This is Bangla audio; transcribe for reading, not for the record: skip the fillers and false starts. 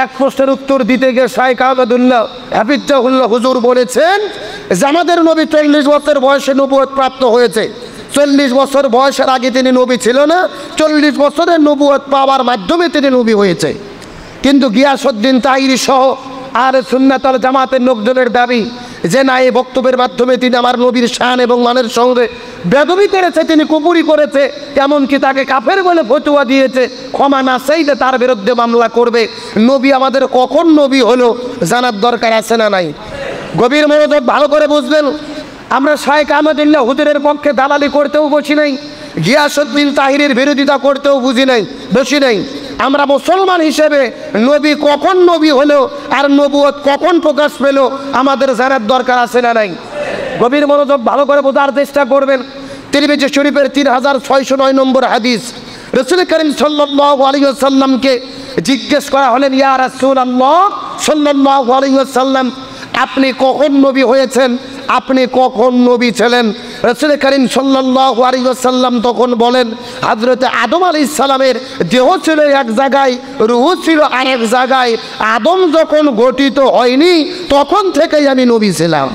এক প্রশ্নের উত্তর দিতে গিয়ে শাইখ আহমদুল্লাহ হাফিজাহুল্লাহ হুজুর বলেছেন যে আমাদের নবী 40 বছর বয়সে নবুয়ত প্রাপ্ত হয়েছে। 40 বছর বয়সের আগে তিনি নবী ছিল না, 40 বছরের নবুয়ত পাওয়ার মাধ্যমে তিনি নবী হয়েছে। কিন্তু গিয়াসউদ্দিন তাহিরি সহ আর সুন্নাত ওয়াল জামাতের লোকজনের দাবি যে না, এই বক্তব্যের মাধ্যমে তিনি আমার নবীর শান এবং মানের সঙ্গে বেদবি করেছে, তিনি কুফরি করেছে, এমনকি তাকে কাফের বলে ফতোয়া দিয়েছে, ক্ষমা না চাইলে তার বিরুদ্ধে মামলা করবে। নবী আমাদের কখন নবী হলো জানার দরকার আছে না নাই? গভীর মনোযোগ ভালো করে বুঝবেন। আমরা শাইখ আহমদুল্লাহ হুজুরের পক্ষে দালালি করতেও বসি নাই, গিয়াসউদ্দিন তাহিরির বিরোধিতা করতেও বসি নাই। আমরা মুসলমান হিসেবে নবী কখন নবী হলো আর নবুয়ত কখন প্রকাশ পেল আমাদের জানার দরকার আছে না নাই? গভীর মনোযোগ ভালো করে বোঝার চেষ্টা করবেন। তিরমিজি শরীফের 3609 নম্বর হাদিস, রাসূল করিম সাল্লাল্লাহু আলাইহি ওয়াসাল্লামকে জিজ্ঞেস করা হলেন, ইয়া রাসূলুল্লাহ সাল্লাল্লাহু আলাইহি ওয়াসাল্লাম, আপনি কখন নবী হয়েছেন, আপনি কখন নবী ছিলেন? রাসূল করিম সাল্লাল্লাহু আলাইহি ওয়াসাল্লাম তখন বলেন, হযরত আদম আলাইহিস সালামের দেহ ছিল এক জায়গায়, রূহ ছিল আরেক জায়গায়। আদম যখন গঠিত হয়নি তখন থেকেই আমি নবী ছিলাম।